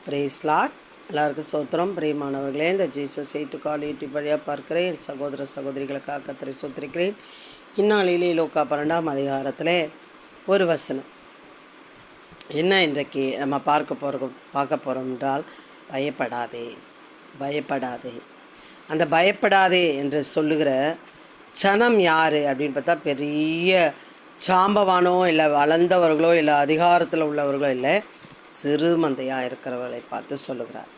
Brace Lord. எல்லாருக்கும் சோத்திரம். பிரியமானவர்களே, இந்த ஜீசஸ் 8 to call யூடியூப் வழியாக பார்க்கிறேன் என் சகோதர சகோதரிகளுக்காக கர்த்தரை சோத்திரிக்கிறேன். இந்நாளிலே லூக்கா 12ஆம் அதிகாரத்தில் ஒரு வசனம் என்ன இன்றைக்கு நம்ம பார்க்க போகிறோம் என்றால், பயப்படாதே பயப்படாதே. அந்த பயப்படாதே என்று சொல்லுகிற சனம் யார் அப்படின்னு பார்த்தா, பெரிய சாம்பவானோ இல்லை வளர்ந்தவர்களோ இல்லை அதிகாரத்தில் உள்ளவர்களோ இல்லை, சிறு மந்தையாக இருக்கிறவர்களை பார்த்து சொல்லுகிறார்.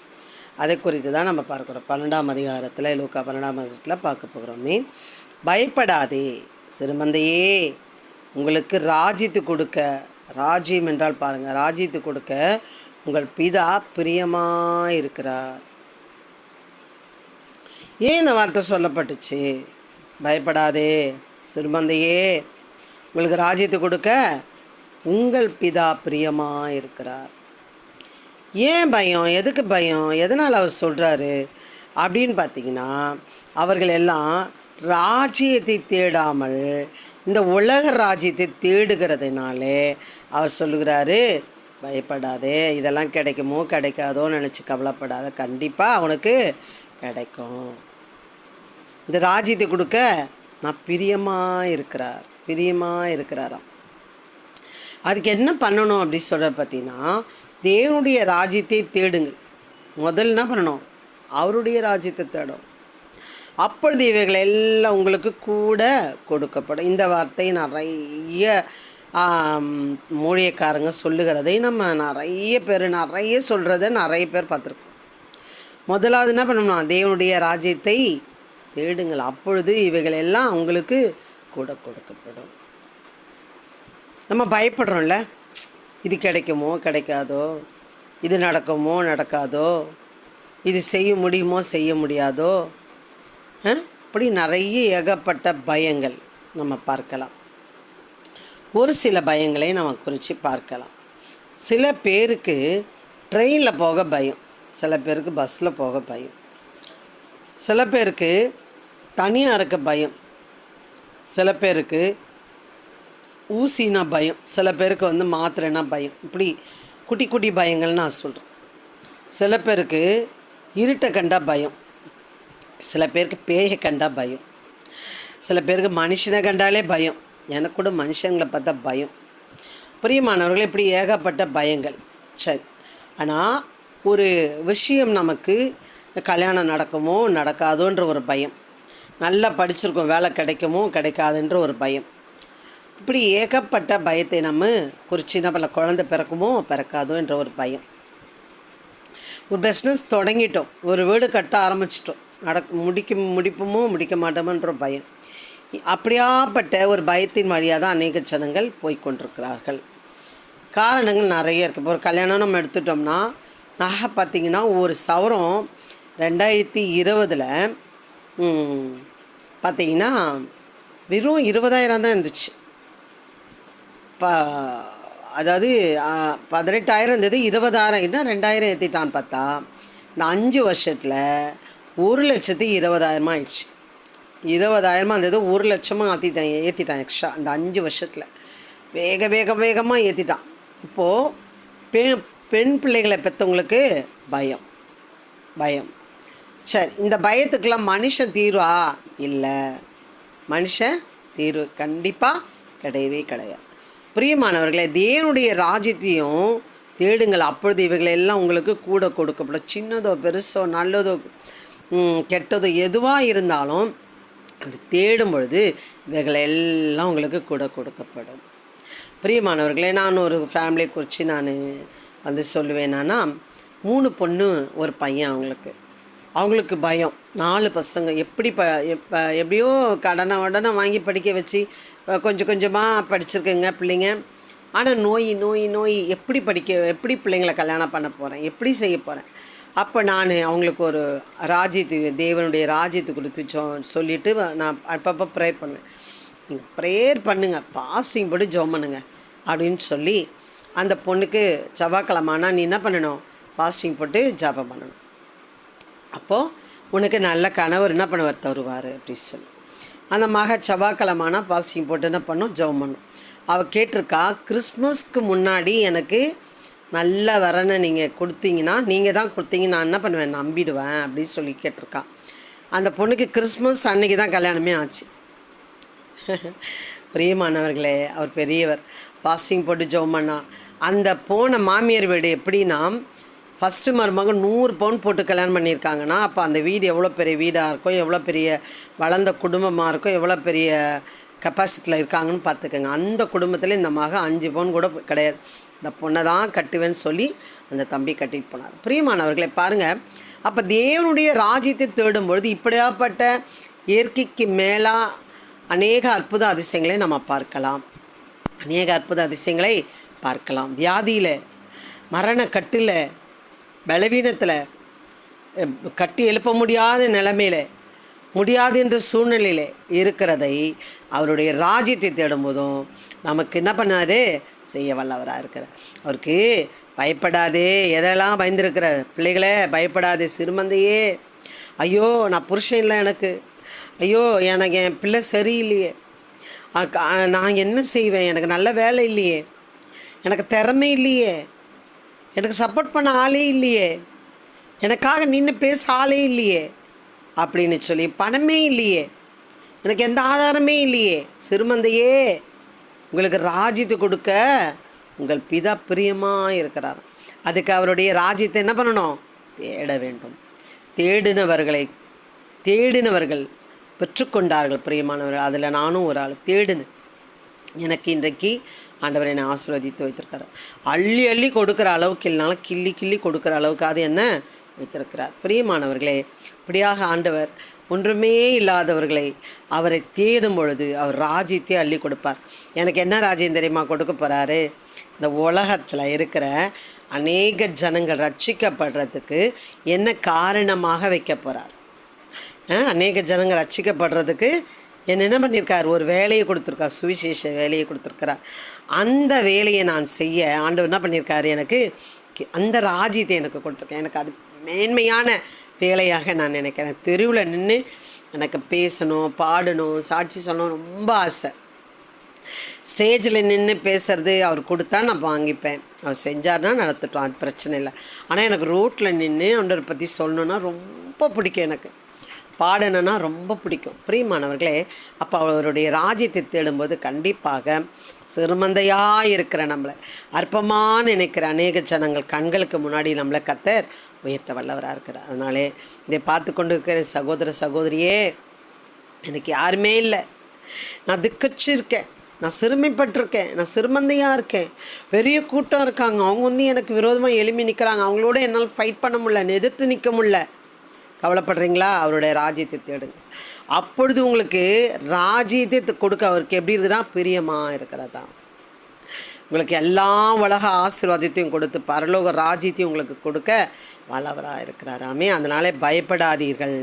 அதை குறித்து தான் நம்ம பார்க்குறோம். 12ஆம் அதிகாரத்தில் லூக்கா 12ஆம் அதிகாரத்தில் பார்க்க போகிறோம். பயப்படாதே சிறுமந்தையே, உங்களுக்கு ராஜ்யத்து கொடுக்க, ராஜ்யம் என்றால் பாருங்கள், ராஜ்யத்து கொடுக்க உங்கள் பிதா பிரியமாக இருக்கிறார். ஏன் இந்த வார்த்தை சொல்லப்பட்டுச்சு? பயப்படாதே சிறுமந்தையே, உங்களுக்கு ராஜ்யத்தை கொடுக்க உங்கள் பிதா பிரியமாக இருக்கிறார். ஏன் பயம்? எதுக்கு பயம்? எதனால் அவர் சொல்கிறாரு அப்படின்னு பார்த்தீங்கன்னா, அவர்கள் எல்லாம் ராஜ்யத்தை தேடாமல் இந்த உலக ராஜ்யத்தை தேடுகிறதுனாலே அவர் சொல்லுகிறாரு, பயப்படாதே, இதெல்லாம் கிடைக்குமோ கிடைக்காதோன்னு நினச்சி கவலைப்படாத, கண்டிப்பாக அவனுக்கு கிடைக்கும். இந்த ராஜ்யத்தை கொடுக்க நான் பிரியமாக இருக்கிறாராம். அதுக்கு என்ன பண்ணணும் அப்படி சொல்கிற பார்த்தீங்கன்னா, தேவனுடைய ராஜ்யத்தை தேடுங்கள். முதல்ல என்ன பண்ணணும்? அவருடைய ராஜ்யத்தை தேடும். அப்பொழுது இவைகள் எல்லாம் உங்களுக்கு கூட கொடுக்கப்படும். இந்த வார்த்தை நிறைய மூலிகைக்காரங்க சொல்லுகிறதை நம்ம நிறைய சொல்கிறத நிறைய பேர் பார்த்துருக்கோம். முதலாவது என்ன பண்ணணும்? தேவனுடைய ராஜ்யத்தை தேடுங்கள், அப்பொழுது இவைகள் எல்லாம் உங்களுக்கு கூட கொடுக்கப்படும். நம்ம பயப்படுறோம்ல, இது கிடைக்குமோ கிடைக்காதோ, இது நடக்குமோ நடக்காதோ, இது செய்ய முடியுமோ செய்ய முடியாதோ, இப்படி நிறைய ஏகப்பட்ட பயங்கள் நம்ம பார்க்கலாம். ஒரு சில பயங்களை நம்ம குறித்து பார்க்கலாம். சில பேருக்கு ட்ரெயினில் போக பயம், சில பேருக்கு பஸ்ஸில் போக பயம், சில பேருக்கு தனியாக இருக்க பயம், சில பேருக்கு ஊசினா பயம், சில பேருக்கு மாத்திரைனா பயம். இப்படி குட்டி குட்டி பயங்கள் நான் சொல்கிறேன். சில பேருக்கு இருட்டை கண்டா பயம், சில பேருக்கு பேயை கண்டா பயம், சில பேருக்கு மனுஷனை கண்டாலே பயம். எனக்கு கூட மனுஷங்களை பார்த்தா பயம். பிரியமானவர்கள், இப்படி ஏகப்பட்ட பயங்கள். சரி, ஆனால் ஒரு விஷயம் நமக்கு கல்யாணம் நடக்குமோ நடக்காதோன்ற ஒரு பயம், நல்லா படிச்சிருக்கோம் வேலை கிடைக்குமோ கிடைக்காதுன்ற ஒரு பயம். இப்படி ஏகப்பட்ட பயத்தை நம்ம குறித்து என்ன பண்ணல, குழந்தை பிறக்குமோ பிறக்காதோ என்ற ஒரு பயம். ஒரு பிஸ்னஸ் தொடங்கிட்டோம், ஒரு வீடு கட்ட ஆரம்பிச்சிட்டோம், முடிப்போமோ முடிக்க மாட்டோமோன்ற பயம். அப்படியாப்பட்ட ஒரு பயத்தின் வழியாக தான் அநேக ஜனங்கள் போய்கொண்டிருக்கிறார்கள். காரணங்கள் நிறைய இருக்குது. இப்போ ஒரு கல்யாணம் நம்ம எடுத்துட்டோம்னா, நகை பார்த்திங்கன்னா ஒரு சவரம் 2020 பார்த்திங்கன்னா வெறும் 20,000 தான் இருந்துச்சு. அதாவது 18,000 இருந்தது, 20,000 என்ன 2,000 ஏற்றிட்டான்னு பார்த்தா, இந்த 5 வருஷத்தில் 1,20,000 ஆயிடுச்சு. 20,000 இருந்தது 1,00,000 ஏற்றிட்டான் எக்ஸ்ட்ரா. அந்த 5 வருஷத்தில் வேகமாக ஏற்றிட்டான். இப்போது பெண் பிள்ளைகளை பெற்றவங்களுக்கு பயம். சரி, இந்த பயத்துக்கெல்லாம் மனுஷன் தீர்வா? இல்லை, மனுஷன் தீர்வு கண்டிப்பாக கிடையவே கிடையாது. பிரியமானவர்களே, தேவனுடைய ராஜ்யத்தையும் தேடுங்கள், அப்பொழுது இவைகள் எல்லாம் உங்களுக்கு கூட கொடுக்கப்படும். சின்னதோ பெருசோ நல்லதோ கெட்டதோ எதுவாக இருந்தாலும் அது தேடும் பொழுது இவைகள் எல்லாம் உங்களுக்கு கூட கொடுக்கப்படும். பிரியமானவர்களே, நான் ஒரு ஃபேமிலியை குறித்து நான் சொல்லுவேன்னா, 3 பொண்ணு ஒரு பையன். அவங்களுக்கு பயம். 4 பசங்க. எப்படியோ கடனை வாங்கி படிக்க வச்சு கொஞ்சம் கொஞ்சமாக படிச்சிருக்குங்க பிள்ளைங்க. ஆனால் நோய் எப்படி பிள்ளைங்களை கல்யாணம் பண்ண போகிறேன், எப்படி செய்ய போகிறேன்? அப்போ நான் அவங்களுக்கு ஒரு தேவனுடைய ராஜ்யத்தை கொடுத்து சொல்லிவிட்டு நான் அப்பப்போ ப்ரேயர் பண்ணுவேன். நீங்கள் ப்ரேயர் பண்ணுங்கள், பாஸ்டிங் போட்டு ஜெபம் பண்ணுங்க அப்படின்னு சொல்லி, அந்த பொண்ணுக்கு செவ்வாய்க்கிழமைனா நீ என்ன பண்ணணும்? பாஸ்டிங் போட்டு ஜெபம் பண்ணணும். அப்போது உனக்கு நல்ல கணவர் என்ன பண்ணுவார்? தருவார் அப்படின்னு சொல்லி, அந்த செவ்வாய்க்கிழமைனா பாஸ்டிங் போட்டு என்ன பண்ணும்? ஜெபம் பண்ணும். அவள் கேட்டிருக்கா, கிறிஸ்மஸ்க்கு முன்னாடி எனக்கு நல்ல வரனை நீங்கள் கொடுத்தீங்கன்னா, நீங்கள் தான் கொடுத்தீங்க, நான் என்ன பண்ணுவேன், நம்பிடுவேன் அப்படின்னு சொல்லி கேட்டிருக்கான். அந்த பொண்ணுக்கு கிறிஸ்மஸ் அன்னைக்கு தான் கல்யாணமே ஆச்சு. பிரியமானவர்களே, அவர் பெரியவர். ஃபாஸ்டிங் போட்டு ஜெபம் பண்ணா. அந்த போன மாமியார் வீடு எப்படின்னா, ஃபஸ்ட்டு மருமகன் 100 பவுன் போட்டு கல்யாணம் பண்ணியிருக்காங்கன்னா, அப்போ அந்த வீடு எவ்வளோ பெரிய வீடாக இருக்கும், எவ்வளோ பெரிய வளர்ந்த குடும்பமாக இருக்கும், எவ்வளோ பெரிய கெப்பாசிட்டியில் இருக்காங்கன்னு பார்த்துக்கோங்க. அந்த குடும்பத்தில் இந்த மகன் 5 பவுன் கூட கிடையாது. இந்த பொண்ணை தான் கட்டுவேன்னு சொல்லி அந்த தம்பி கட்டிட்டு போனார். பிரியமானவர்களை பாருங்கள், அப்போ தேவனுடைய ராஜ்யத்தை தேடும் பொழுது இப்படியாப்பட்ட இயற்கைக்கு மேலாக அநேக அற்புத அதிசயங்களை நம்ம பார்க்கலாம். அநேக அற்புத அதிசயங்களை பார்க்கலாம். வியாதியில், மரணக்கட்டில், பலவீனத்தில், கட்டி எழுப்ப முடியாத நிலைமையில், முடியாது என்ற சூழ்நிலையில் இருக்கிறதை அவருடைய ராஜ்யத்தை தேடும்போதும் நமக்கு என்ன பண்ணார், செய்ய வல்லவராக இருக்கிறார். அவருக்கு பயப்படாதே, எதெல்லாம் பயந்துருக்கிற பிள்ளைகளே பயப்படாதே, சிறுமந்தையே, ஐயோ நான் புருஷன் இல்லை எனக்கு, ஐயோ எனக்கு என் பிள்ளை சரியில்லையே, நான் என்ன செய்வேன், எனக்கு நல்ல வேலை இல்லையே, எனக்கு திறமை இல்லையே, எனக்கு சப்போர்ட் பண்ண ஆளே இல்லையே, எனக்காக நின்று பேச ஆளே இல்லையே அப்படின்னு சொல்லி, பணமே இல்லையே, எனக்கு எந்த ஆதாரமே இல்லையே, சிறுமந்தையே உங்களுக்கு ராஜ்யத்தை கொடுக்க உங்கள் பிதா பிரியமாக இருக்கிறார். அதுக்கு அவருடைய ராஜ்யத்தை என்ன பண்ணணும், தேட வேண்டும். தேடினவர்கள் பெற்றுக்கொண்டார்கள். பிரியமானவர்கள், அதில் நானும் ஒரு ஆள் தேடினேன். எனக்கு இன்றைக்கு ஆண்டவர் என்னை ஆசீர்வதித்து வைத்திருக்கார். அள்ளி அள்ளி கொடுக்குற அளவுக்கு இல்லைனாலும் கிள்ளி கொடுக்குற அளவுக்கு அது என்ன வைத்திருக்கிறார். பிரியமானவர்களே, இப்படியாக ஆண்டவர் ஒன்றுமே இல்லாதவர்களை அவரை தேடும் பொழுது அவர் ராஜ்யத்தை அள்ளி கொடுப்பார். எனக்கு என்ன ராஜ்யம் தெரியுமா கொடுக்க போகிறாரு, இந்த உலகத்தில் இருக்கிற அநேக ஜனங்கள் ரட்சிக்கப்படுறதுக்கு என்ன காரணமாக வைக்க போகிறார். அநேக ஜனங்கள் ரட்சிக்கப்படுறதுக்கு என்ன பண்ணியிருக்கார், ஒரு வேலையை கொடுத்துருக்கார், சுவிசேஷ வேலையை கொடுத்துருக்கிறார். அந்த வேலையை நான் செய்ய ஆண்டவர் என்ன பண்ணியிருக்காரு, எனக்கு அந்த ராஜ்யத்தை எனக்கு கொடுத்துருக்கேன். எனக்கு அது மேன்மையான வேலையாக நான் நினைக்கிறேன். தெருவில் நின்று எனக்கு பேசணும், பாடணும், சாட்சி சொல்லணும் ரொம்ப ஆசை. ஸ்டேஜில் நின்று பேசுகிறது அவர் கொடுத்தா நான் வாங்கிப்பேன், அவர் செஞ்சார்னா நடத்திட்டோம், அது பிரச்சனை இல்லை. ஆனால் எனக்கு ரோட்டில் நின்று ஆண்டவரை பற்றி சொல்லணுன்னா ரொம்ப பிடிக்கும், எனக்கு பாடணுன்னா ரொம்ப பிடிக்கும். பிரியமானவர்களே, அப்போ அவருடைய ராஜ்யத்தை தேடும்போது கண்டிப்பாக சிறுமந்தையாக இருக்கிற நம்மளை அற்பமாக நினைக்கிற அநேக ஜனங்கள் கண்களுக்கு முன்னாடி நம்மளை கர்த்தர் உயர்த்த வல்லவராக இருக்கிறார். அதனாலே இதை பார்த்து கொண்டு இருக்கிற சகோதர சகோதரியே, எனக்கு யாருமே இல்லை, நான் திக்கச்சு இருக்கேன், நான் சிறுமைப்பட்டிருக்கேன், நான் சிறுமந்தையாக இருக்கேன், பெரிய கூட்டம் இருக்காங்க, அவங்க எனக்கு விரோதமாக எழுப்பி நிற்கிறாங்க, அவங்களோட என்னால் ஃபைட் பண்ண முடியல, எதிர்த்து நிற்க முடியல. கவலைப்படுறீங்களா, அவருடைய ராஜ்யத்தை தேடுங்க. அப்பொழுது உங்களுக்கு ராஜ்யத்தை கொடுக்க அவருக்கு எப்படி இருக்குதா, பிரியமாக இருக்கிறதா. உங்களுக்கு எல்லா உலக ஆசீர்வாதத்தையும் கொடுத்து பரலோக ராஜ்யத்தையும் உங்களுக்கு கொடுக்க வல்லவராக இருக்கிறாராமே. அதனாலே பயப்படாதீர்கள்.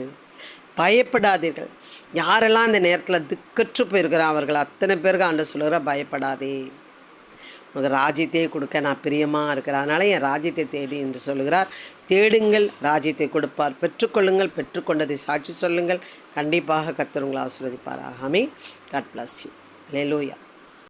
யாரெல்லாம் இந்த நேரத்தில் திக்கற்று போயிருக்கிறான் அவர்கள் அத்தனை பேருக்கு ஆண்டவர் சொல்லுகிற பயப்படாதே, உனக்கு ராஜ்யத்தையே கொடுக்க நான் பிரியமாக இருக்கிறேன், அதனால் என் ராஜ்யத்தை தேடி என்று சொல்லுகிறார். தேடுங்கள், ராஜ்யத்தை கொடுப்பார். பெற்றுக்கொள்ளுங்கள், பெற்றுக்கொண்டதை சாட்சி சொல்லுங்கள். கண்டிப்பாக கர்த்தர் உங்களை ஆசீர்வதிப்பார். Amen. God bless you. Hallelujah.